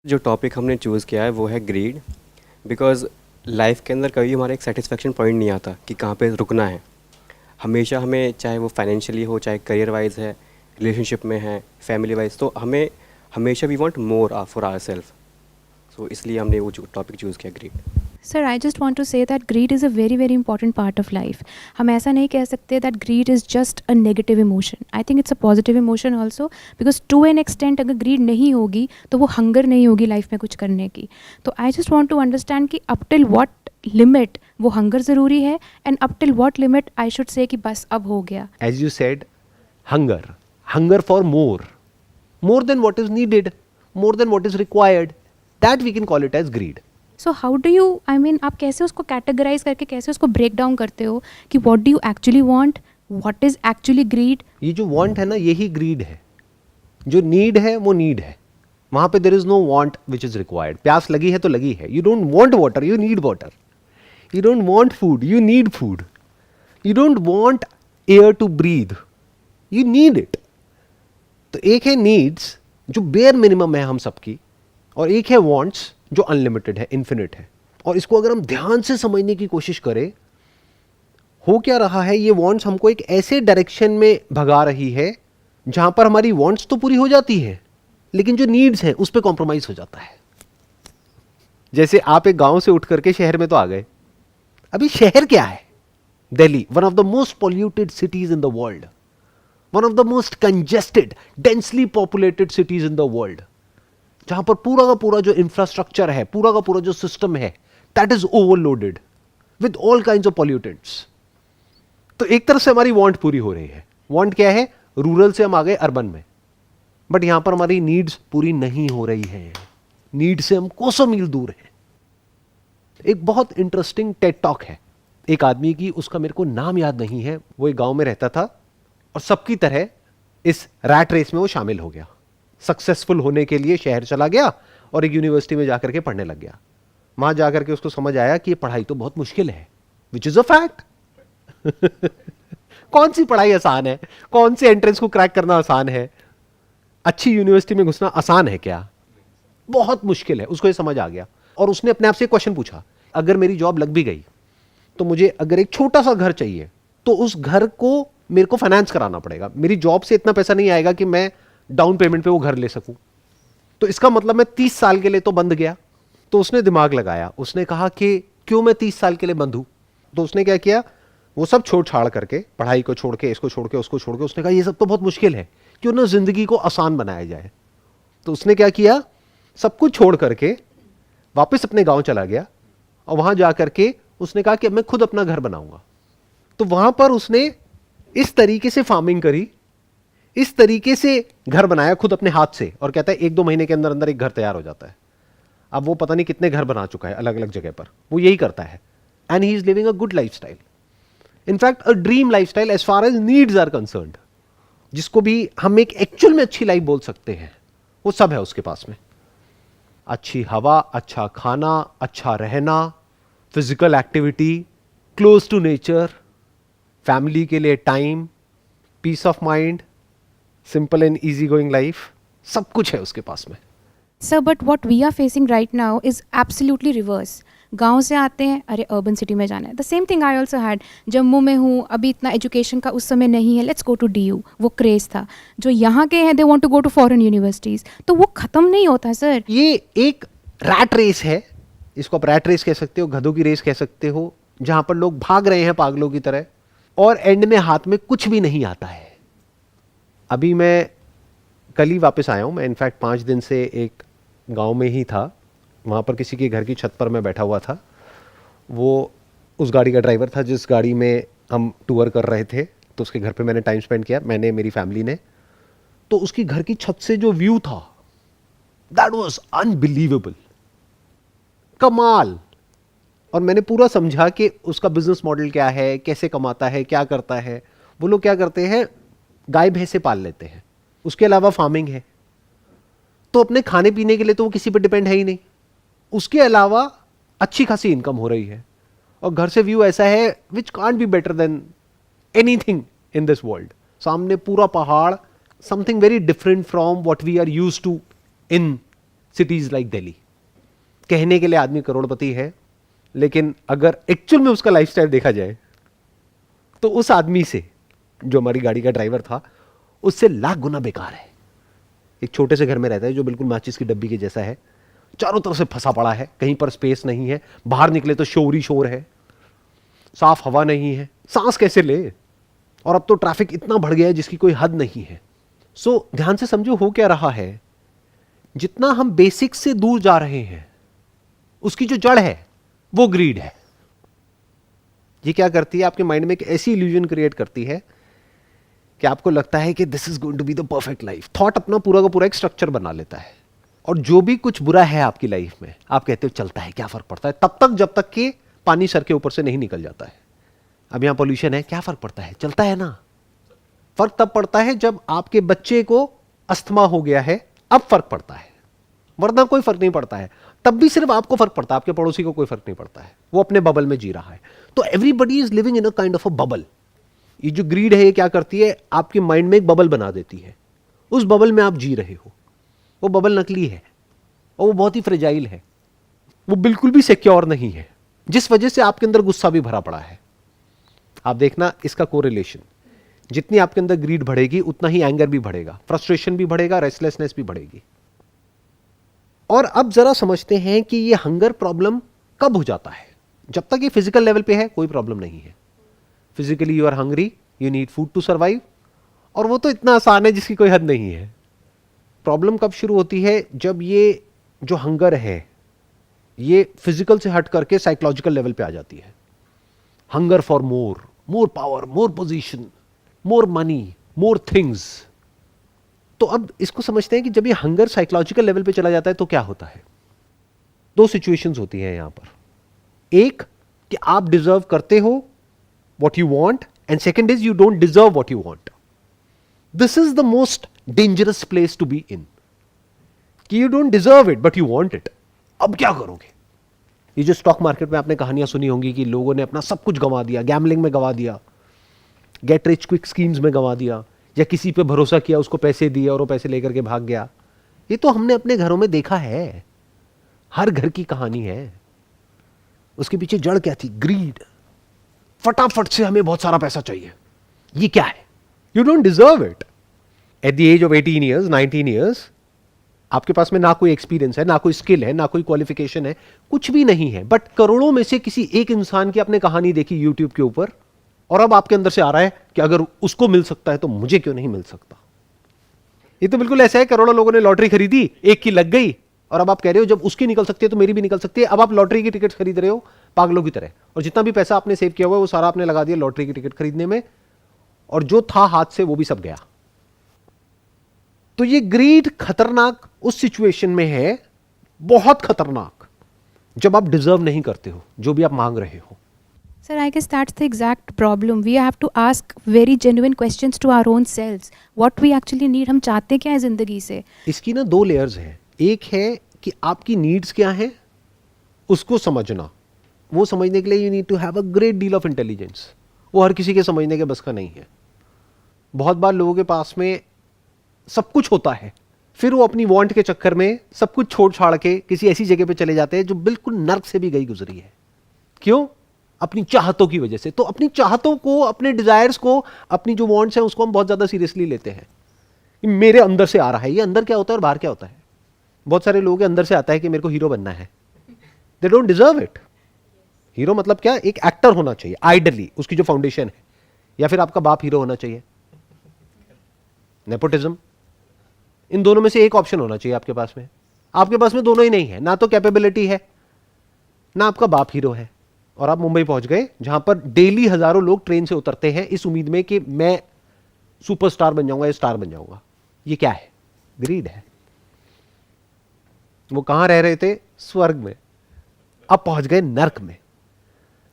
जो टॉपिक हमने चूज़ किया है वो है ग्रीड। बिकॉज़ लाइफ के अंदर कभी हमारा एक सेटिस्फेक्शन पॉइंट नहीं आता कि कहाँ पे रुकना है। हमेशा हमें, चाहे वो फाइनेंशियली हो, चाहे करियर वाइज है, रिलेशनशिप में है, फैमिली वाइज, तो हमें हमेशा we want more for our self. So इसलिए हमने वो टॉपिक चूज़ किया, greed. Sir, I just want to say that greed is a very very important part of life. हम ऐसा नहीं कह सकते that greed is just a negative emotion. I think it's a positive emotion also, because to an extent अगर greed नहीं होगी तो वो हंगर नहीं होगी लाइफ में कुछ करने की. तो I just want to understand कि अप टिल वॉट लिमिट वो हंगर ज़रूरी है, and up till what limit I should say कि बस अब हो गया. As you said, hunger for more than what is needed, more than what is required. That we can call it as greed. So how do you, I mean आप कैसे उसको categorise करके कैसे उसको ब्रेक डाउन करते हो कि what do you actually want, what is actually greed. ये जो want है ना, यही greed है. जो need है वो need है. वहां पे there is no want which is required. प्यास लगी है तो लगी है. You don't want water, you need water. You don't want food, you need food. You don't want air to breathe, you need it. तो एक है needs जो bare minimum है हम सबकी, और एक है wants जो अनलिमिटेड है, इन्फिनिट है. और इसको अगर हम ध्यान से समझने की कोशिश करें, हो क्या रहा है, ये वॉन्ट्स हमको एक ऐसे डायरेक्शन में भगा रही है जहां पर हमारी वॉन्ट्स तो पूरी हो जाती है, लेकिन जो नीड्स हैं उस पर कॉम्प्रोमाइज हो जाता है. जैसे आप एक गांव से उठ करके शहर में तो आ गए. अभी शहर क्या है? Delhi, one of the most polluted cities in the world, one of the most congested, densely populated cities in the world, जहां पर पूरा का पूरा जो इंफ्रास्ट्रक्चर है, पूरा का पूरा जो सिस्टम है, that is overloaded with all kinds of pollutants. तो एक तरफ से हमारी वांट पूरी हो रही है. वांट क्या है? रूरल से हम आ गए अर्बन में, बट यहां पर हमारी नीड्स पूरी नहीं हो रही है. नीड से हम कोसों मील दूर हैं. एक बहुत इंटरेस्टिंग टेड टॉक है एक आदमी की, उसका मेरे को नाम याद नहीं है. वो एक गांव में रहता था और सबकी तरह इस रैट रेस में वो शामिल हो गया. सक्सेसफुल होने के लिए शहर चला गया और एक यूनिवर्सिटी में जाकर के पढ़ने लग गया. वहां जाकर के उसको समझ आया कि ये पढ़ाई तो बहुत मुश्किल है, विच इज अ फैक्ट. कौन सी पढ़ाई आसान है? कौन से एंट्रेंस को क्रैक करना आसान है? अच्छी यूनिवर्सिटी में घुसना आसान है क्या? बहुत मुश्किल है. उसको ये समझ आ गया और उसने अपने आप से क्वेश्चन पूछा, अगर मेरी जॉब लग भी गई तो मुझे अगर एक छोटा सा घर चाहिए तो उस घर को मेरे को फाइनेंस कराना पड़ेगा. मेरी जॉब से इतना पैसा नहीं आएगा कि मैं डाउन पेमेंट पे वो घर ले सकूं. तो इसका मतलब मैं 30 साल के लिए तो बंद गया. तो उसने दिमाग लगाया, उसने कहा कि क्यों मैं 30 साल के लिए बंद हूं. तो उसने क्या किया, वो सब छोड़ छाड़ करके, पढ़ाई को छोड़ के, इसको छोड़ के, उसको छोड़ के, उसने कहा ये सब तो बहुत मुश्किल है, क्यों ना जिंदगी को आसान बनाया जाए. तो उसने क्या किया, सब कुछ छोड़ करके वापस अपने गांव चला गया और वहां जाकर के उसने कहा कि मैं खुद अपना घर बनाऊंगा. तो वहां पर उसने इस तरीके से फार्मिंग करी, इस तरीके से घर बनाया खुद अपने हाथ से, और कहता है 1-2 महीने के अंदर अंदर एक घर तैयार हो जाता है. अब वो पता नहीं कितने घर बना चुका है अलग अलग जगह पर. वो यही करता है, and he is living a good lifestyle. In fact a dream lifestyle as far as needs are concerned. जिसको भी हम एक एक्चुअल में अच्छी लाइफ बोल सकते हैं, वो सब है उसके पास में. अच्छी हवा, अच्छा खाना, अच्छा रहना, physical activity, close to nature, family के लिए time, peace of mind, simple and easy going life, सब कुछ है उसके पास में. Sir, but what we are facing right now is absolutely reverse. गांव से आते हैं, अरे अर्बन सिटी में जाना है. The same thing I also had. Jammu में हूँ, अभी इतना एजुकेशन का उस समय नहीं है, लेट्स गो टू DU, वो क्रेज़ था. जो यहाँ के हैं, they want to go to foreign universities. तो वो ख़त्म नहीं होता सर. ये एक रैट रेस है. इसको आप रैट रेस कह सकते हो, गधों की रेस कह सकते हो, जहां पर लोग भाग रहे हैं पागलों की तरह, और एंड में हाथ में कुछ भी नहीं आता है. अभी मैं कल ही वापस आया हूं. मैं इनफैक्ट 5 दिन से एक गांव में ही था. वहाँ पर किसी के घर की छत पर मैं बैठा हुआ था. वो उस गाड़ी का ड्राइवर था जिस गाड़ी में हम टूर कर रहे थे. तो उसके घर पे मैंने टाइम स्पेंड किया, मैंने, मेरी फैमिली ने. तो उसकी घर की छत से जो व्यू था, दैट वाज अनबिलीवेबल, कमाल. और मैंने पूरा समझा कि उसका बिजनेस मॉडल क्या है, कैसे कमाता है, क्या करता है. वो लोग क्या करते हैं, गाय भैंसे पाल लेते हैं, उसके अलावा फार्मिंग है. तो अपने खाने पीने के लिए तो वो किसी पर डिपेंड है ही नहीं. उसके अलावा अच्छी खासी इनकम हो रही है, और घर से व्यू ऐसा है which can't be better than anything in this world. सामने पूरा पहाड़, something very different from what we are used to in cities like Delhi. कहने के लिए आदमी करोड़पति है, लेकिन अगर एक्चुअल में उसका लाइफस्टाइल देखा जाए तो उस आदमी से, जो हमारी गाड़ी का ड्राइवर था, उससे लाख गुना बेकार है। एक छोटे से घर में रहता है जो बिल्कुल माचिस की डब्बी के जैसा है, चारों तरफ से फंसा पड़ा है, कहीं पर स्पेस नहीं है, बाहर निकले तो शोर ही शोर है, साफ हवा नहीं है, सांस कैसे ले। और अब तो ट्रैफिक इतना बढ़ गया है जिसकी कोई हद नहीं है। सो ध्यान से समझो हो क्या रहा है। जितना हम बेसिक से दूर जा रहे हैं, उसकी जो जड़ है वो ग्रीड है। ये क्या करती है, आपके माइंड में एक ऐसी इल्यूजन क्रिएट करती है कि आपको लगता है कि this is going to be the perfect life. Thought अपना पूरा का पूरा एक स्ट्रक्चर बना लेता है, और जो भी कुछ बुरा है आपकी लाइफ में, आप कहते हो चलता है, क्या फर्क पड़ता है, तब तक जब तक कि पानी सर के ऊपर से नहीं निकल जाता है। अब यहां पॉल्यूशन है, क्या फर्क पड़ता है, चलता है ना। फर्क तब पड़ता है जब आपके बच्चे को अस्थमा हो गया है, अब फर्क पड़ता है, वरना कोई फर्क नहीं पड़ता है। तब भी सिर्फ आपको फर्क पड़ता है, आपके पड़ोसी को कोई फर्क नहीं पड़ता है, वो अपने बबल में जी रहा है। तो everybody is living in a kind of a bubble. ये जो ग्रीड है, ये क्या करती है, आपके माइंड में एक बबल बना देती है, उस बबल में आप जी रहे हो। वो बबल नकली है और वो बहुत ही फ्रेजाइल है, वो बिल्कुल भी सिक्योर नहीं है, जिस वजह से आपके अंदर गुस्सा भी भरा पड़ा है। आप देखना इसका कोरिलेशन, जितनी आपके अंदर ग्रीड बढ़ेगी उतना ही एंगर भी बढ़ेगा, फ्रस्ट्रेशन भी बढ़ेगा, रेस्टलेसनेस भी बढ़ेगी। और अब जरा समझते हैं कि ये हंगर प्रॉब्लम कब हो जाता है। जब तक ये फिजिकल लेवल पे है कोई प्रॉब्लम नहीं है। Physically you are hungry, you need food to survive, और वो तो इतना आसान है जिसकी कोई हद नहीं है। प्रॉब्लम कब शुरू होती है, जब ये जो हंगर है ये फिजिकल से हट करके साइकोलॉजिकल लेवल पे आ जाती है। Hunger for more, more power, more position, more money, more things. तो अब इसको समझते हैं कि जब ये हंगर साइकोलॉजिकल लेवल पे चला जाता है तो क्या होता है। दो सिचुएशंस होती हैं यहां पर। एक कि आप डिजर्व करते हो what you want, and second is you don't deserve what you want. This is the most dangerous place to be in, कि you don't deserve it but you want it. अब क्या करोगे। ये जो स्टॉक मार्केट में आपने कहानियां सुनी होंगी कि लोगों ने अपना सब कुछ गंवा दिया, गैम्बलिंग में गंवा दिया, गेट रिच क्विक स्कीम्स में गंवा दिया, या किसी पे भरोसा किया, उसको पैसे दिए और वो पैसे लेकर के भाग गया। ये तो हमने अपने घरों में देखा है, हर घर की कहानी है। उसके पीछे जड़ क्या थी, ग्रीड। फटाफट से हमें बहुत सारा पैसा चाहिए। ये क्या है, you don't deserve it. At the age of 18 years, 19 years, आपके पास में ना कोई एक्सपीरियंस है, ना कोई स्किल है, ना कोई क्वालिफिकेशन है, कुछ भी नहीं है, बट करोड़ों में से किसी एक इंसान की आपने कहानी देखी यूट्यूब के ऊपर, और अब आपके अंदर से आ रहा है कि अगर उसको मिल सकता है तो मुझे क्यों नहीं मिल सकता। ये तो बिल्कुल ऐसा है, करोड़ों लोगों ने लॉटरी खरीदी, एक की लग गई, और अब आप कह रहे हो जब उसकी निकल सकती है तो मेरी भी निकल सकती है। अब आप लॉटरी की टिकट खरीद रहे हो पागलों की तरह, और जितना भी पैसा आपने सेव किया हुआ है वो सारा आपने लगा दिया लॉटरी की टिकट खरीदने में, और जो था हाथ से वो भी सब गया। तो ये ग्रीड खतरनाक उस सिचुएशन में है, बहुत खतरनाक, जब आप डिजर्व नहीं करते हो जो भी आप मांग रहे हो। Sir, I guess that's the exact problem. We have to ask very genuine questions to our own selves. What we actually need. हम चाहते क्या है जिंदगी से। इसकी ना दो लेयर्स हैं। एक है कि आपकी नीड्स क्या हैं, उसको समझना। वो समझने के लिए you need to have a great deal of intelligence. वो हर किसी के समझने के बस का नहीं है। बहुत बार लोगों के पास में सब कुछ होता है, फिर वो अपनी वांट के चक्कर में सब कुछ छोड़ छाड़ के किसी ऐसी जगह पे चले जाते हैं जो बिल्कुल नर्क से भी गई गुजरी है। क्यों? अपनी चाहतों की वजह से। तो अपनी चाहतों को, अपने डिजायर्स को, अपनी जो वांट्स हैं उसको हम बहुत ज्यादा सीरियसली लेते हैं। मेरे अंदर से आ रहा है, ये अंदर क्या होता है और बाहर क्या होता है। बहुत सारे लोगों के अंदर से आता है कि मेरे को हीरो बनना है, they don't deserve it. Hero मतलब क्या, एक एक्टर होना चाहिए आइडली, उसकी जो फाउंडेशन है, या फिर आपका बाप हीरो होना चाहिए, नेपोटिज्म। इन दोनों में से एक ऑप्शन होना चाहिए आपके पास में। आपके पास में दोनों ही नहीं है, ना तो कैपेबिलिटी है, ना आपका बाप हीरो है, और आप मुंबई पहुंच गए जहां पर डेली हजारों लोग ट्रेन से उतरते हैं इस उम्मीद में कि मैं सुपरस्टार बन जाऊंगा या स्टार बन जाऊंगा। ये क्या है? ग्रीड है। वो कहां रह रहे थे? स्वर्ग में। अब पहुंच गए नर्क में।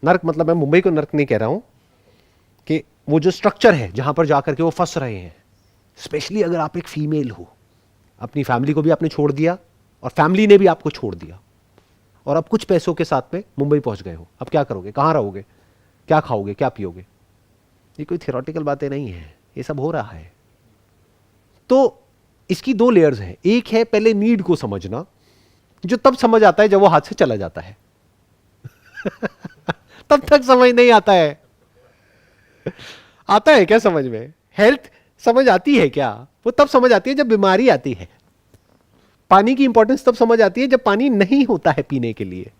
नर्क मतलब मैं मुंबई को नर्क नहीं कह रहा हूं, कि वो जो स्ट्रक्चर है जहां पर जाकर के वो फंस रहे हैं। स्पेशली अगर आप एक फीमेल हो, अपनी फैमिली को भी आपने छोड़ दिया और फैमिली ने भी आपको छोड़ दिया, और अब कुछ पैसों के साथ में मुंबई पहुंच गए हो। अब क्या करोगे? कहां रहोगे? क्या खाओगे? क्या पियोगे? ये कोई थियोरेटिकल बातें नहीं है, ये सब हो रहा है। तो इसकी दो लेयर्स हैं। एक है पहले नीड को समझना, जो तब समझ आता है जब वो हाथ से चला जाता है। तब तक समझ नहीं आता है। आता है क्या समझ में? हेल्थ समझ आती है क्या? वो तब समझ आती है जब बीमारी आती है। पानी की इंपॉर्टेंस तब समझ आती है जब पानी नहीं होता है पीने के लिए।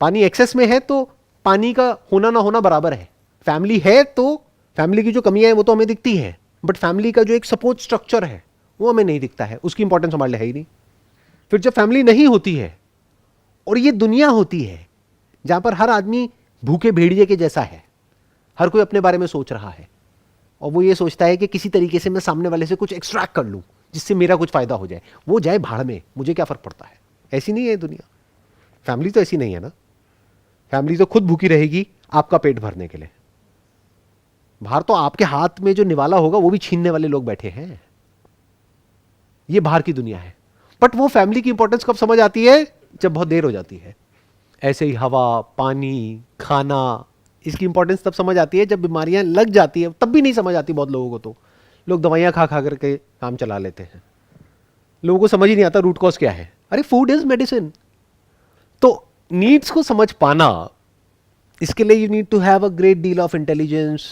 पानी एक्सेस में है तो पानी का होना ना होना बराबर है। फैमिली है तो फैमिली की जो कमियां हैं वो तो हमें दिखती है, बट फैमिली का जो एक सपोर्ट स्ट्रक्चर है वो हमें नहीं दिखता है, उसकी इंपॉर्टेंस हमारे लिए है ही नहीं। फिर जब फैमिली नहीं होती है और ये दुनिया होती है जहां पर हर आदमी भूखे भेड़िए के जैसा है, हर कोई अपने बारे में सोच रहा है और वो ये सोचता है कि किसी तरीके से मैं सामने वाले से कुछ एक्सट्रैक्ट कर लूं जिससे मेरा कुछ फायदा हो जाए, वो जाए भाड़ में, मुझे क्या फर्क पड़ता है। ऐसी नहीं है दुनिया। फैमिली तो ऐसी नहीं है ना। फैमिली तो खुद भूखी रहेगी आपका पेट भरने के लिए। बाहर तो आपके हाथ में जो निवाला होगा वो भी छीनने वाले लोग बैठे हैं। ये बाहर की दुनिया है। बट वो फैमिली की इंपॉर्टेंस कब समझ आती है? जब बहुत देर हो जाती है। ऐसे ही हवा, पानी, खाना, इसकी इंपॉर्टेंस तब समझ आती है जब बीमारियां लग जाती है। तब भी नहीं समझ आती बहुत लोगों को। तो लोग दवाइयां खा खा करके काम चला लेते हैं। लोगों को समझ ही नहीं आता रूट कॉज क्या है। अरे फूड इज मेडिसिन। तो नीड्स को समझ पाना, इसके लिए you need to have a great deal of intelligence,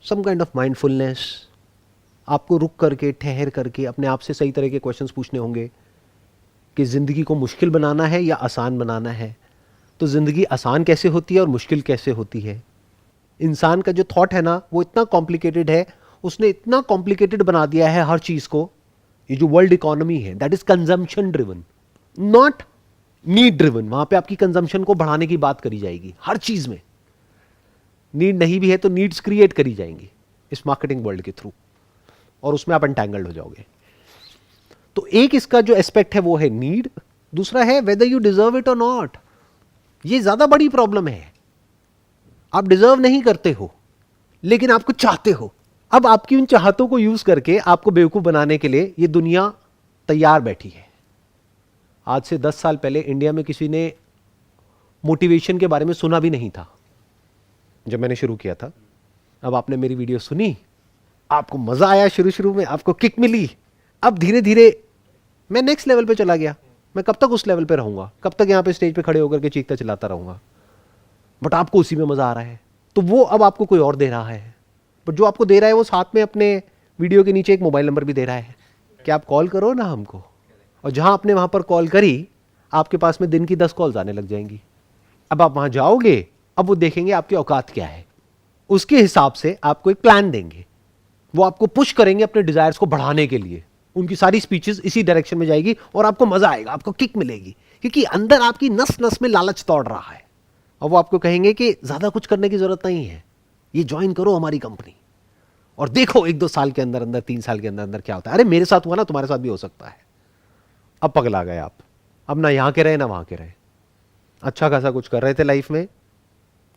some kind of mindfulness. आपको रुक करके, ठहर करके अपने आप से सही तरह के क्वेश्चंस पूछने होंगे कि ज़िंदगी को मुश्किल बनाना है या आसान बनाना है। तो ज़िंदगी आसान कैसे होती है और मुश्किल कैसे होती है? इंसान का जो थॉट है ना वो इतना कॉम्प्लिकेटेड है, उसने इतना कॉम्प्लिकेटेड बना दिया है हर चीज़ को। ये जो वर्ल्ड इकोनॉमी है that is consumption driven, not need driven. वहां पे आपकी कंजम्पशन को बढ़ाने की बात करी जाएगी हर चीज़ में। नीड नहीं भी है तो नीड्स क्रिएट करी जाएंगी इस मार्केटिंग वर्ल्ड के थ्रू, और उसमें आप एंटैंगल्ड हो जाओगे। तो एक इसका जो एस्पेक्ट है वो है नीड। दूसरा है वेदर यू डिजर्व इट और नॉट। ये ज्यादा बड़ी प्रॉब्लम है। आप डिजर्व नहीं करते हो लेकिन आपको चाहते हो। अब आपकी उन चाहतों को यूज करके आपको बेवकूफ बनाने के लिए ये दुनिया तैयार बैठी है। आज से 10 साल पहले इंडिया में किसी ने मोटिवेशन के बारे में सुना भी नहीं था जब मैंने शुरू किया था। अब आपने मेरी वीडियो सुनी, आपको मजा आया, शुरू शुरू में आपको किक मिली। अब धीरे धीरे मैं नेक्स्ट लेवल पे चला गया। मैं कब तक उस लेवल पे रहूंगा? कब तक यहां पे स्टेज पे खड़े होकर के चीखता चिल्लाता रहूंगा? बट आपको उसी में मजा आ रहा है तो वो अब आपको कोई और दे रहा है। बट जो आपको दे रहा है वो साथ में अपने वीडियो के नीचे एक मोबाइल नंबर भी दे रहा है कि आप कॉल करो ना हमको। और जहां आपने वहां पर कॉल करी, आपके पास में दिन की 10 कॉल्स आने लग जाएंगी। अब आप वहां जाओगे, अब वो देखेंगे आपकी औकात क्या है, उसके हिसाब से आपको एक प्लान देंगे। वो आपको पुश करेंगे अपने डिजायर्स को बढ़ाने के लिए। उनकी सारी स्पीचेस इसी डायरेक्शन में जाएगी और आपको मजा आएगा, आपको किक मिलेगी, क्योंकि अंदर आपकी नस नस में लालच दौड़ रहा है। और वो आपको कहेंगे कि ज्यादा कुछ करने की जरूरत नहीं है, ये ज्वाइन करो हमारी कंपनी और देखो 1-2 साल के अंदर अंदर, 3 साल के अंदर अंदर क्या होता है। अरे मेरे साथ हुआ ना, तुम्हारे साथ भी हो सकता है। अब पगला गए आप। अब ना यहां के रहे ना वहां के रहे। अच्छा खासा कुछ कर रहे थे लाइफ में,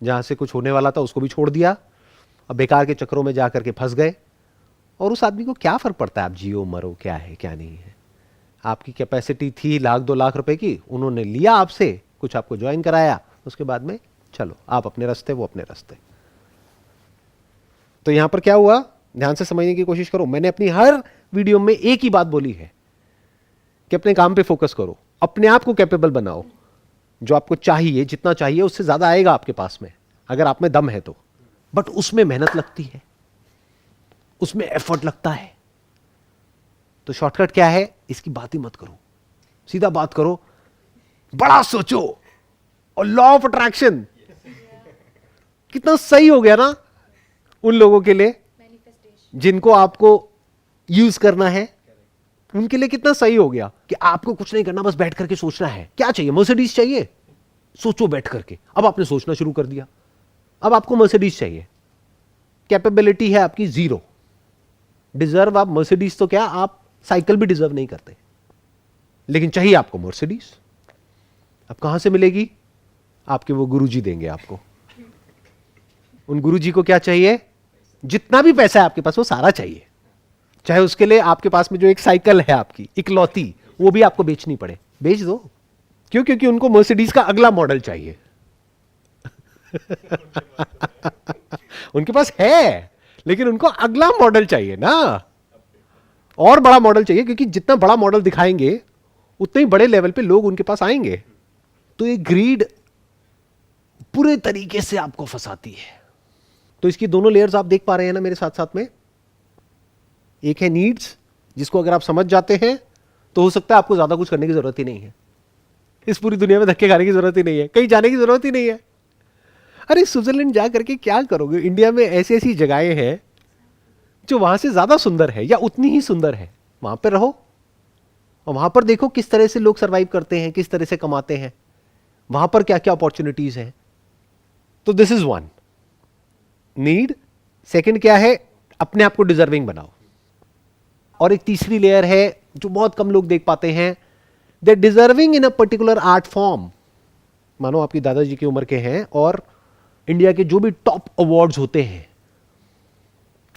जहां से कुछ होने वाला था उसको भी छोड़ दिया। अब बेकार के चक्रों में जाकर के फंस गए। और उस आदमी को क्या फर्क पड़ता है आप जियो मरो, क्या है क्या नहीं है। आपकी कैपेसिटी थी 1-2 लाख रुपए की, उन्होंने लिया आपसे, कुछ आपको ज्वाइन कराया, उसके बाद में चलो आप अपने रास्ते, वो अपने रास्ते। तो यहां पर क्या हुआ, ध्यान से समझने की कोशिश करो। मैंने अपनी हर वीडियो में एक ही बात बोली है कि अपने काम पे फोकस करो, अपने आप को कैपेबल बनाओ। जो आपको चाहिए, जितना चाहिए उससे ज्यादा आएगा आपके पास में, अगर आप में दम है तो। बट उसमें मेहनत लगती है, उसमें एफर्ट लगता है। तो शॉर्टकट क्या है, इसकी बात ही मत करो, सीधा बात करो, बड़ा सोचो। और लॉ ऑफ अट्रैक्शन कितना सही हो गया ना उन लोगों के लिए जिनको आपको यूज करना है। उनके लिए कितना सही हो गया कि आपको कुछ नहीं करना, बस बैठ करके सोचना है। क्या चाहिए? मर्सिडीज चाहिए, सोचो बैठ करके। अब आपने सोचना शुरू कर दिया, अब आपको मर्सिडीज चाहिए। कैपेबिलिटी है आपकी 0। डिजर्व आप मर्सिडीज तो क्या, आप साइकिल भी डिजर्व नहीं करते, लेकिन चाहिए आपको मर्सिडीज। अब कहां से मिलेगी? आपके वो गुरुजी देंगे आपको। उन गुरुजी को क्या चाहिए? जितना भी पैसा है आपके पास वो सारा चाहिए, चाहे उसके लिए आपके पास में जो एक साइकिल है आपकी इकलौती, वो भी आपको बेचनी पड़े, बेच दो। क्यों? क्योंकि उनको मर्सिडीज का अगला मॉडल चाहिए। उनके पास है लेकिन उनको अगला मॉडल चाहिए ना, और बड़ा मॉडल चाहिए, क्योंकि जितना बड़ा मॉडल दिखाएंगे उतने ही बड़े लेवल पे लोग उनके पास आएंगे। तो ये ग्रीड पूरे तरीके से आपको फंसाती है। तो इसकी दोनों लेयर्स आप देख पा रहे हैं ना मेरे साथ साथ में। एक है नीड्स, जिसको अगर आप समझ जाते हैं तो हो सकता है आपको ज्यादा कुछ करने की जरूरत ही नहीं है, इस पूरी दुनिया में धक्के खाने की जरूरत ही नहीं है, कहीं जाने की जरूरत ही नहीं है। अरे स्विट्जरलैंड जा करके क्या करोगे? इंडिया में ऐसी ऐसी जगहें हैं जो वहां से ज्यादा सुंदर है या उतनी ही सुंदर है, वहां पर रहो और वहां पर देखो किस तरह से लोग सरवाइव करते हैं, किस तरह से कमाते हैं, वहां पर क्या क्या अपॉर्चुनिटीज हैं। तो this is one need. Second क्या है? अपने आप को डिजर्विंग बनाओ। और एक तीसरी लेयर है जो बहुत कम लोग देख पाते हैं, they deserving in a particular art form. मानो आपकी दादाजी की उम्र के हैं और इंडिया के जो भी टॉप अवार्ड्स होते हैं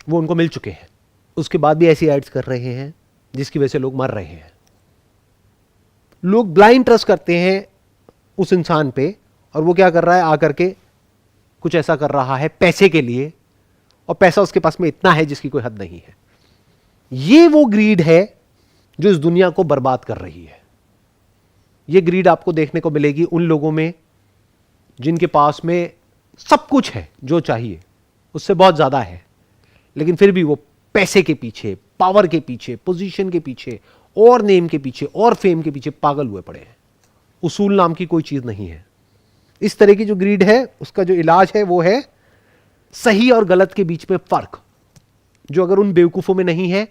वो उनको मिल चुके हैं, उसके बाद भी ऐसी एड्स कर रहे हैं जिसकी वजह से लोग मर रहे हैं। लोग ब्लाइंड ट्रस्ट करते हैं उस इंसान पे, और वो क्या कर रहा है? आकर के कुछ ऐसा कर रहा है पैसे के लिए, और पैसा उसके पास में इतना है जिसकी कोई हद नहीं है। ये वो ग्रीड है जो इस दुनिया को बर्बाद कर रही है। ये ग्रीड आपको देखने को मिलेगी उन लोगों में जिनके पास में सब कुछ है जो चाहिए, उससे बहुत ज्यादा है, लेकिन फिर भी वो पैसे के पीछे, पावर के पीछे, पोजीशन के पीछे और नेम के पीछे और फेम के पीछे पागल हुए पड़े हैं। उसूल नाम की कोई चीज नहीं है। इस तरह की जो ग्रीड है उसका जो इलाज है वो है सही और गलत के बीच में फर्क, जो अगर उन बेवकूफों में नहीं है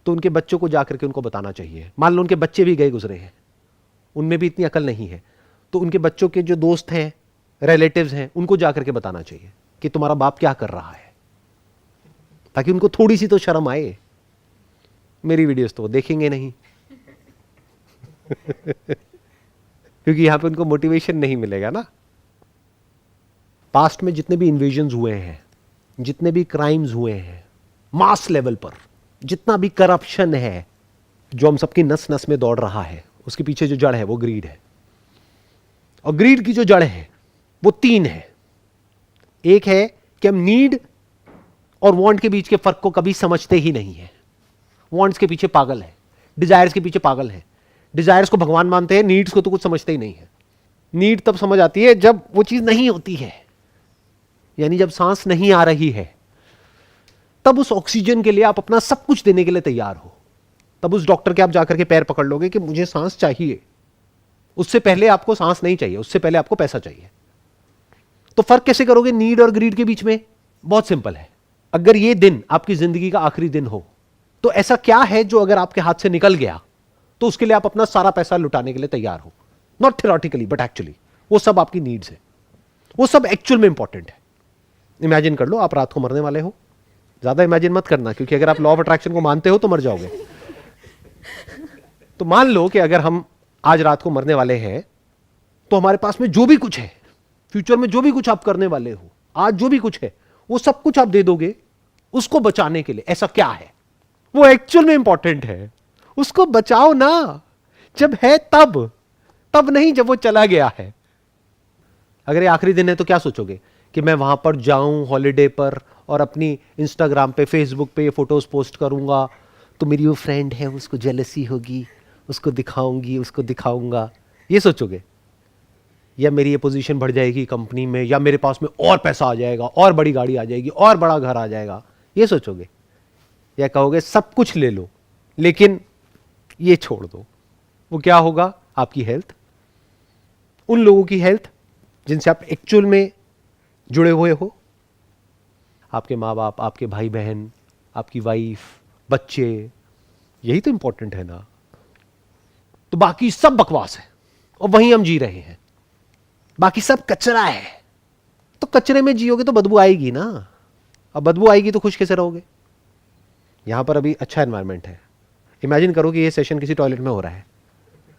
तो उनके बच्चों को जाकर के उनको बताना चाहिए। मान लो उनके बच्चे भी गए गुजरे हैं, उनमें भी इतनी अकल नहीं है, तो उनके बच्चों के जो दोस्त हैं, रिलेटिव्स हैं, उनको जाकर के बताना चाहिए कि तुम्हारा बाप क्या कर रहा है, ताकि उनको थोड़ी सी तो शर्म आए। मेरी वीडियोस तो वो देखेंगे नहीं क्योंकि यहां पे उनको मोटिवेशन नहीं मिलेगा ना। पास्ट में जितने भी इन्वेजन्स हुए हैं, जितने भी क्राइम्स हुए हैं मास लेवल पर, जितना भी करप्शन है जो हम सबकी नस नस में दौड़ रहा है, उसके पीछे जो जड़ है वो ग्रीड है। और ग्रीड की जो जड़ है वो तीन है। एक है कि हम नीड और वांट के बीच के फर्क को कभी समझते ही नहीं है। वांट्स के पीछे पागल है, डिजायर्स के पीछे पागल है। डिजायर्स को भगवान मानते हैं, नीड्स को तो कुछ समझते ही नहीं है। नीड तब समझ आती है जब वो चीज नहीं होती है, यानी जब सांस नहीं आ रही है, तब उस ऑक्सीजन के लिए आप अपना सब कुछ देने के लिए तैयार हो। तब उस डॉक्टर के आप जाकर के पैर पकड़ लोगे कि मुझे सांस चाहिए। उससे पहले आपको सांस नहीं चाहिए, उससे पहले आपको पैसा चाहिए। तो फर्क कैसे करोगे नीड और ग्रीड के बीच में? बहुत सिंपल है। अगर ये दिन आपकी जिंदगी का आखिरी दिन हो तो ऐसा क्या है जो अगर आपके हाथ से निकल गया तो उसके लिए आप अपना सारा पैसा लुटाने के लिए तैयार हो? नॉट थियोरेटिकली बट एक्चुअली वो सब आपकी नीड्स है, वो सब एक्चुअल में इंपॉर्टेंट है। इमेजिन कर लो आप रात को मरने वाले हो। ज्यादा इमेजिन मत करना, क्योंकि अगर आप लॉ ऑफ अट्रैक्शन को मानते हो तो मर जाओगे। तो मान लो कि अगर हम आज रात को मरने वाले हैं तो हमारे पास में जो भी कुछ है, फ्यूचर में जो भी कुछ आप करने वाले हो, आज जो भी कुछ है, वो सब कुछ आप दे दोगे उसको बचाने के लिए। ऐसा क्या है? वो एक्चुअल में इंपॉर्टेंट है, उसको बचाओ ना। जब है तब, तब नहीं जब वो चला गया है। अगर ये आखिरी दिन है तो क्या सोचोगे कि मैं वहां पर जाऊं हॉलिडे पर और अपनी इंस्टाग्राम पे, फेसबुक पे ये फोटोज पोस्ट करूंगा तो मेरी वो फ्रेंड है उसको जेलसी होगी, उसको दिखाऊंगी, उसको दिखाऊंगा, ये सोचोगे? या मेरी ये पोजीशन बढ़ जाएगी कंपनी में, या मेरे पास में और पैसा आ जाएगा, और बड़ी गाड़ी आ जाएगी, और बड़ा घर आ जाएगा, ये सोचोगे? या कहोगे सब कुछ ले लो लेकिन ये छोड़ दो? वो क्या होगा? आपकी हेल्थ, उन लोगों की हेल्थ जिनसे आप एक्चुअल में जुड़े हुए हो, आपके माँ बाप, आपके भाई बहन, आपकी वाइफ, बच्चे, यही तो इंपॉर्टेंट है ना। तो बाकी सब बकवास है और वहीं हम जी रहे हैं। बाकी सब कचरा है। तो कचरे में जियोगे तो बदबू आएगी ना। अब बदबू आएगी तो खुश कैसे रहोगे? यहां पर अभी अच्छा एनवायरनमेंट है। इमेजिन करो कि ये सेशन किसी टॉयलेट में हो रहा है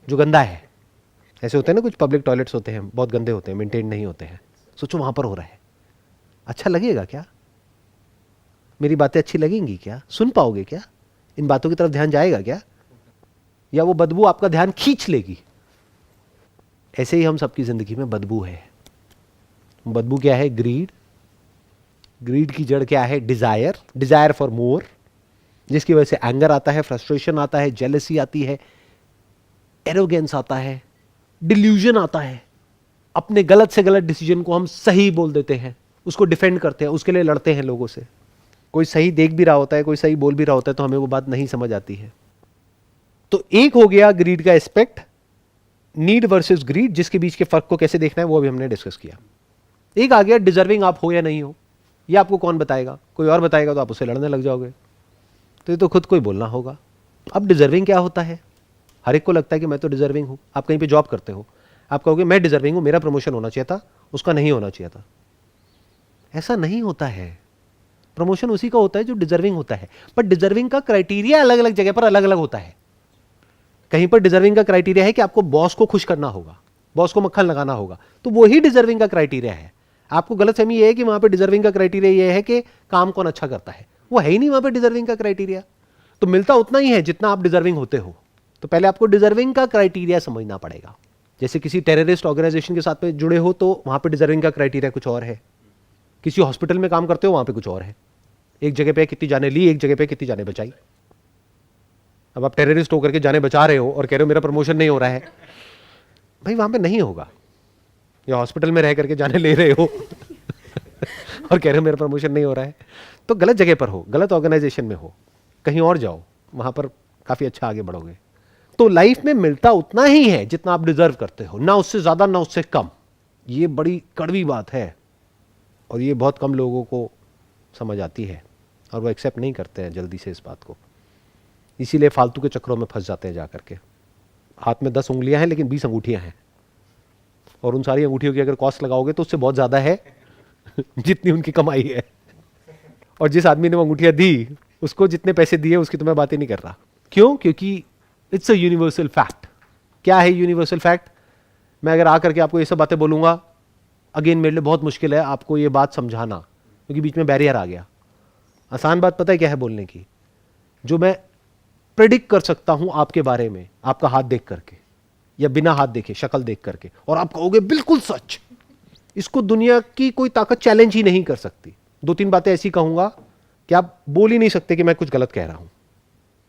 जो गंदा है। ऐसे होते हैं ना कुछ पब्लिक टॉयलेट्स होते हैं, बहुत गंदे होते हैं, मेंटेन नहीं होते हैं। सोचो वहां पर हो रहा है, अच्छा लगेगा क्या? मेरी बातें अच्छी लगेंगी क्या? सुन पाओगे क्या? इन बातों की तरफ ध्यान जाएगा क्या? या वो बदबू आपका ध्यान खींच लेगी? ऐसे ही हम सबकी जिंदगी में बदबू है। बदबू क्या है? ग्रीड। ग्रीड की जड़ क्या है? डिजायर, डिजायर फॉर मोर, जिसकी वजह से एंगर आता है, फ्रस्ट्रेशन आता है, जेलसी आती है, एरोगेंस आता है, डिल्यूजन आता है, अपने गलत से गलत डिसीजन को हम सही बोल देते हैं, उसको डिफेंड करते हैं, उसके लिए लड़ते हैं लोगों से। कोई सही देख भी रहा होता है, कोई सही बोल भी रहा होता है, तो हमें वो बात नहीं समझ आती है। तो एक हो गया ग्रीड का एस्पेक्ट, नीड वर्सेस ग्रीड, जिसके बीच के फर्क को कैसे देखना है वो अभी हमने डिस्कस किया। एक आ गया डिजर्विंग आप हो या नहीं हो, ये आपको कौन बताएगा? कोई और बताएगा तो आप उससे लड़ने लग जाओगे, तो ये तो खुद को ही बोलना होगा। अब डिजर्विंग क्या होता है? हर एक को लगता है कि मैं तो डिजर्विंग हूं। आप कहीं पे जॉब करते हो, आप कहोगे मैं डिजर्विंग हूं, मेरा प्रमोशन होना चाहिए था, उसका नहीं होना चाहिए था। ऐसा नहीं होता है। प्रमोशन उसी का होता है जो डिजर्विंग होता है, पर डिजर्विंग का क्राइटेरिया अलग अलग जगह पर अलग अलग होता है। कहीं पर डिजर्विंग का क्राइटेरिया है कि आपको बॉस को खुश करना होगा, बॉस को मक्खन लगाना होगा, तो वही डिजर्विंग का क्राइटेरिया है। आपको गलतफहमी ये है कि वहां पे डिजर्विंग का क्राइटेरिया ये है कि काम कौन अच्छा करता है, वो है ही नहीं वहां पे डिजर्विंग का क्राइटेरिया। तो मिलता उतना ही है जितना आप डिजर्विंग होते हो। तो पहले आपको डिजर्विंग का क्राइटेरिया समझना पड़ेगा। जैसे किसी टेररिस्ट ऑर्गेनाइजेशन के साथ में जुड़े हो तो वहां पे डिजर्विंग का क्राइटेरिया कुछ और है, किसी हॉस्पिटल में काम करते हो वहां पे कुछ और है। एक जगह पे कितनी जाने ली, एक जगह पे कितनी जाने बचाई। अब आप टेररिस्ट होकर के जाने बचा रहे हो और कह रहे हो मेरा प्रमोशन नहीं हो रहा है, भाई वहां पे नहीं होगा। या हॉस्पिटल में रह करके जाने ले रहे हो और कह रहे हो मेरा प्रमोशन नहीं हो रहा है, तो गलत जगह पर हो, गलत ऑर्गेनाइजेशन में हो, कहीं और जाओ, वहां पर काफी अच्छा आगे बढ़ोगे। तो लाइफ में मिलता उतना ही है जितना आप डिजर्व करते हो, ना उससे ज्यादा ना उससे कम। ये बड़ी कड़वी बात है और ये बहुत कम लोगों को समझ आती है और वो एक्सेप्ट नहीं करते हैं जल्दी से इस बात को, इसीलिए फालतू के चक्रों में फंस जाते हैं जाकर के। हाथ में 10 उंगलियां हैं लेकिन 20 अंगूठियां हैं, और उन सारी अंगूठियों की अगर कॉस्ट लगाओगे तो उससे बहुत ज़्यादा है जितनी उनकी कमाई है। और जिस आदमी ने वो अंगूठियां दी उसको जितने पैसे दिए उसकी तो मैं बात ही नहीं कर रहा। क्यों? क्योंकि इट्स अ यूनिवर्सल फैक्ट। क्या है यूनिवर्सल फैक्ट? मैं अगर आकर के आपको ये सब बातें बोलूंगा, अगेन मेरे लिए बहुत मुश्किल है आपको ये बात समझाना, क्योंकि बीच में बैरियर आ गया। आसान बात पता है क्या है बोलने की? जो मैं प्रेडिक्ट कर सकता हूं आपके बारे में, आपका हाथ देख करके या बिना हाथ देखे, शक्ल देख करके, और आप कहोगे बिल्कुल सच, इसको दुनिया की कोई ताकत चैलेंज ही नहीं कर सकती। 2-3 बातें ऐसी कहूंगा कि आप बोल ही नहीं सकते कि मैं कुछ गलत कह रहा हूं।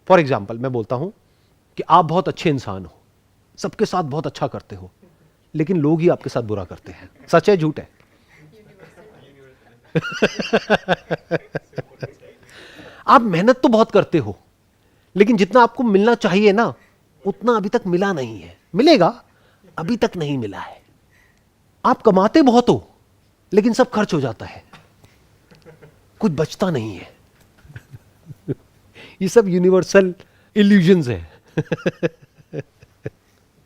फॉर एग्जाम्पल मैं बोलता हूं कि आप बहुत अच्छे इंसान हो, सबके साथ बहुत अच्छा करते हो, लेकिन लोग ही आपके साथ बुरा करते हैं। सच है झूठ है? आप मेहनत तो बहुत करते हो, लेकिन जितना आपको मिलना चाहिए ना उतना अभी तक मिला नहीं है। मिलेगा, अभी तक नहीं मिला है। आप कमाते बहुत हो, लेकिन सब खर्च हो जाता है, कुछ बचता नहीं है। ये सब यूनिवर्सल इल्यूजन्स है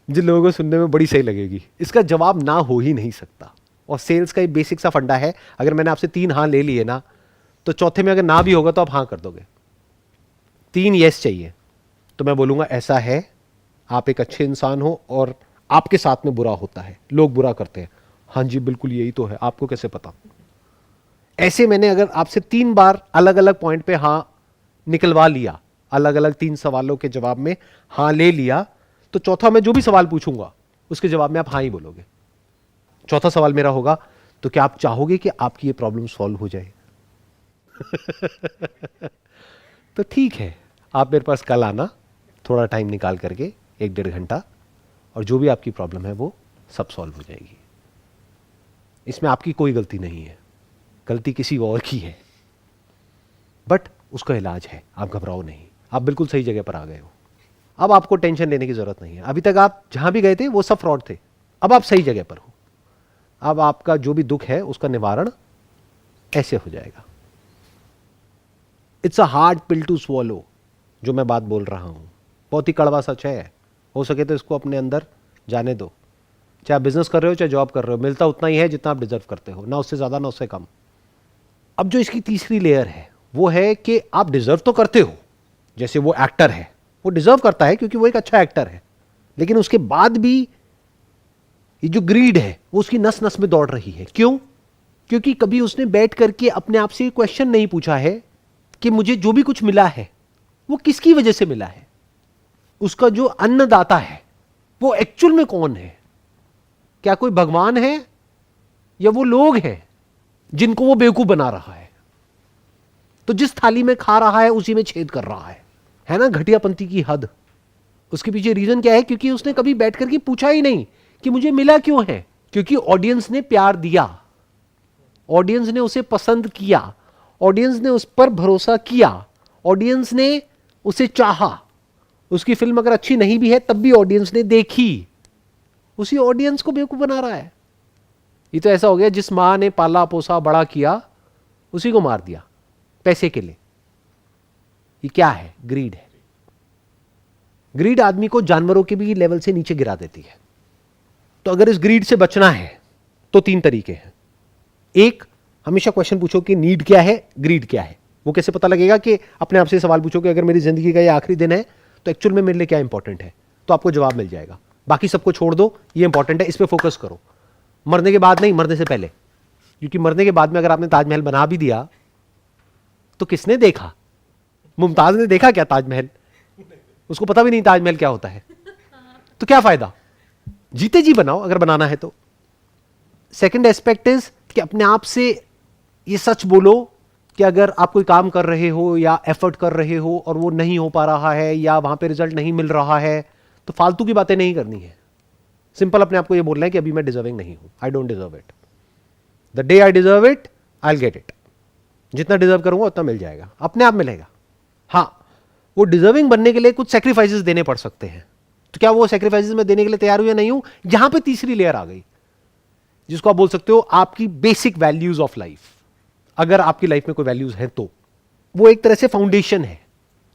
जिन लोगों को सुनने में बड़ी सही लगेगी। इसका जवाब ना हो ही नहीं सकता। और सेल्स का ये बेसिक सा फंडा है, अगर मैंने आपसे 3 हाँ ले लिए ना, तो चौथे में अगर ना भी होगा तो आप हाँ कर दोगे। 3 यस चाहिए, तो मैं बोलूंगा ऐसा है, आप एक अच्छे इंसान हो और आपके साथ में बुरा होता है, लोग बुरा करते हैं। हाँ जी बिल्कुल यही तो है, आपको कैसे पता? ऐसे मैंने अगर आपसे 3 बार अलग अलग पॉइंट पे हाँ निकलवा लिया, अलग अलग 3 सवालों के जवाब में हाँ ले लिया, तो चौथा मैं जो भी सवाल पूछूंगा उसके जवाब में आप हाँ ही बोलोगे। चौथा सवाल मेरा होगा, तो क्या आप चाहोगे कि आपकी ये प्रॉब्लम सॉल्व हो जाए? तो ठीक है, आप मेरे पास कल आना, थोड़ा टाइम निकाल करके 1-1.5 घंटा, और जो भी आपकी प्रॉब्लम है वो सब सॉल्व हो जाएगी। इसमें आपकी कोई गलती नहीं है, गलती किसी और की है, बट उसका इलाज है। आप घबराओ नहीं, आप बिल्कुल सही जगह पर आ गए हो। अब आपको टेंशन लेने की जरूरत नहीं है। अभी तक आप जहां भी गए थे वो सब फ्रॉड थे, अब आप सही जगह पर हो। अब आपका जो भी दुख है उसका निवारण ऐसे हो जाएगा। It's a hard pill to swallow, जो मैं बात बोल रहा हूं बहुत ही कड़वा सच है। हो सके तो इसको अपने अंदर जाने दो। चाहे बिजनेस कर रहे हो चाहे जॉब कर रहे हो, मिलता उतना ही है जितना आप डिजर्व करते हो, ना उससे ज्यादा ना उससे कम। अब जो इसकी तीसरी लेयर है वो है कि आप डिजर्व तो करते हो, जैसे वो एक्टर है वो डिजर्व करता है क्योंकि वो एक अच्छा एक्टर है, लेकिन उसके बाद भी ये जो ग्रीड है वो उसकी नस नस में दौड़ रही है। क्यों? क्योंकि कभी उसने बैठ करके अपने आप से क्वेश्चन नहीं पूछा है कि मुझे जो भी कुछ मिला है वो किसकी वजह से मिला है। उसका जो अन्नदाता है वो एक्चुअल में कौन है? क्या कोई भगवान है या वो लोग हैं जिनको वो बेवकूफ बना रहा है? तो जिस थाली में खा रहा है उसी में छेद कर रहा है ना घटियापंती की हद। उसके पीछे रीजन क्या है? क्योंकि उसने कभी बैठ करके पूछा ही नहीं कि मुझे मिला क्यों है। क्योंकि ऑडियंस ने प्यार दिया, ऑडियंस ने उसे पसंद किया, ऑडियंस ने उस पर भरोसा किया, ऑडियंस ने उसे चाहा। उसकी फिल्म अगर अच्छी नहीं भी है तब भी ऑडियंस ने देखी। उसी ऑडियंस को बेवकूफ बना रहा है। ये तो ऐसा हो गया जिस मां ने पाला पोसा बड़ा किया उसी को मार दिया पैसे के लिए। ये क्या है? ग्रीड है। ग्रीड आदमी को जानवरों के भी लेवल से नीचे गिरा देती है। तो अगर इस ग्रीड से बचना है तो 3 तरीके हैं। एक, हमेशा क्वेश्चन पूछो कि नीड क्या है, ग्रीड क्या है। वो कैसे पता लगेगा? कि अपने आप से सवाल पूछो कि अगर मेरी जिंदगी का ये आखिरी दिन है तो एक्चुअल में मेरे लिए क्या इंपॉर्टेंट है, तो आपको जवाब मिल जाएगा। बाकी सबको छोड़ दो, ये इंपॉर्टेंट है, इस पर फोकस करो। मरने के बाद नहीं, मरने से पहले। क्योंकि मरने के बाद में अगर आपने ताजमहल बना भी दिया तो किसने देखा? मुमताज ने देखा क्या ताजमहल? उसको पता भी नहीं ताजमहल क्या होता है। तो क्या फायदा? जीते जी बनाओ अगर बनाना है तो। सेकंड एस्पेक्ट इज कि अपने आप से ये सच बोलो कि अगर आप कोई काम कर रहे हो या एफर्ट कर रहे हो और वो नहीं हो पा रहा है या वहां पे रिजल्ट नहीं मिल रहा है तो फालतू की बातें नहीं करनी है। सिंपल अपने आप को ये बोलना है कि अभी मैं डिजर्विंग नहीं हूं, I don't deserve it. The day I deserve it I will get it. जितना डिजर्व करूंगा उतना मिल जाएगा, अपने आप मिलेगा। हाँ, वो डिजर्विंग बनने के लिए कुछ सेक्रीफाइसेस देने पड़ सकते हैं। तो क्या वो सेक्रीफाइसेस मैं देने के लिए तैयार हूं या नहीं हूं? यहां पे तीसरी लेयर आ गई जिसको आप बोल सकते हो आपकी बेसिक वैल्यूज ऑफ लाइफ। अगर आपकी लाइफ में कोई वैल्यूज हैं तो वो एक तरह से फाउंडेशन है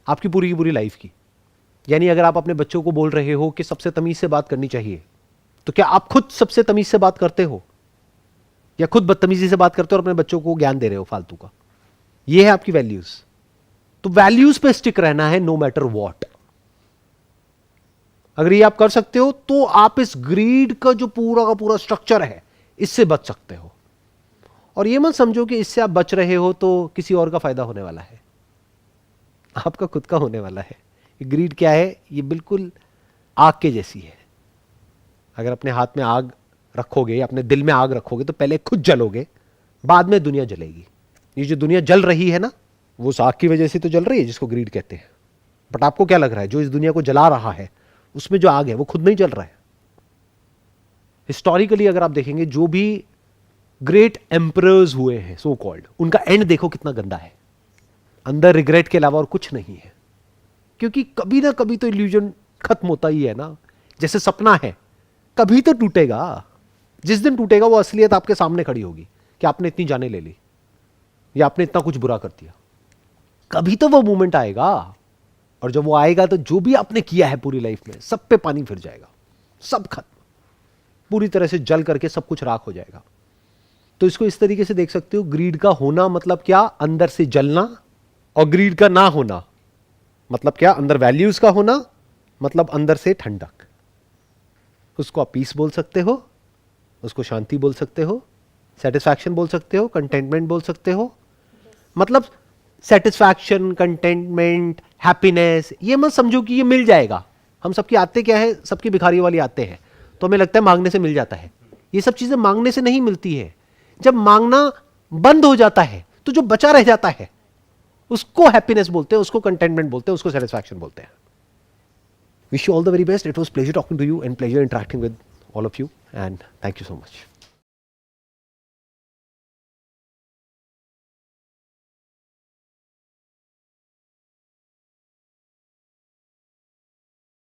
आपकी पूरी की पूरी लाइफ की। यानी अगर आप अपने बच्चों को बोल रहे हो कि सबसे तमीज से बात करनी चाहिए, तो क्या आप खुद सबसे तमीज से बात करते हो या खुद बदतमीजी से बात करते हो और अपने बच्चों को ज्ञान दे रहे हो फालतू का? ये है आपकी वैल्यूज। तो वैल्यूज पे स्टिक रहना है नो मैटर व्हाट। अगर ये आप कर सकते हो तो आप इस ग्रीड का जो पूरा का पूरा स्ट्रक्चर है इससे बच सकते हो। और ये मत समझो कि इससे आप बच रहे हो तो किसी और का फायदा होने वाला है, आपका खुद का होने वाला है। ये ग्रीड क्या है? ये बिल्कुल आग के जैसी है। अगर अपने हाथ में आग रखोगे, अपने दिल में आग रखोगे तो पहले खुद जलोगे, बाद में दुनिया जलेगी। ये जो दुनिया जल रही है ना, वो उस आग की वजह से तो जल रही है जिसको ग्रीड कहते हैं। बट आपको क्या लग रहा है जो इस दुनिया को जला रहा है उसमें जो आग है वो खुद नहीं जल रहा है। हिस्टोरिकली अगर आप देखेंगे जो भी ग्रेट एम्परर्स हुए हैं सो कॉल्ड, उनका एंड देखो कितना गंदा है। अंदर रिग्रेट के अलावा और कुछ नहीं है। क्योंकि कभी ना कभी तो इल्यूजन खत्म होता ही है ना। जैसे सपना है, कभी तो टूटेगा। जिस दिन टूटेगा वो असलियत आपके सामने खड़ी होगी कि आपने इतनी जाने ले ली या आपने इतना कुछ बुरा कर दिया। कभी तो वो मोमेंट आएगा, और जब वो आएगा तो जो भी आपने किया है पूरी लाइफ में सब पे पानी फिर जाएगा, सब खत्म, पूरी तरह से जल करके सब कुछ राख हो जाएगा। तो इसको इस तरीके से देख सकते हो, ग्रीड का होना मतलब क्या? अंदर से जलना। और ग्रीड का ना होना मतलब क्या? अंदर वैल्यूज का होना मतलब अंदर से ठंडक। उसको आप पीस बोल सकते हो, उसको शांति बोल सकते हो, सेटिस्फैक्शन बोल सकते हो, कंटेंटमेंट बोल सकते हो। मतलब सेटिस्फैक्शन, कंटेंटमेंट, हैप्पीनेस, ये मत समझो कि ये मिल जाएगा। हम सबकी आते क्या है, सबकी भिखारी वाली आते हैं, तो हमें लगता है मांगने से मिल जाता है। ये सब चीजें मांगने से नहीं मिलती है। जब मांगना बंद हो जाता है तो जो बचा रह जाता है उसको हैप्पीनेस बोलते हैं, उसको कंटेंटमेंट बोलते हैं, उसको सेटिस्फैक्शन बोलते हैं। Wish you all the very best. It was pleasure talking to you and pleasure interacting with all of you, and thank you so much.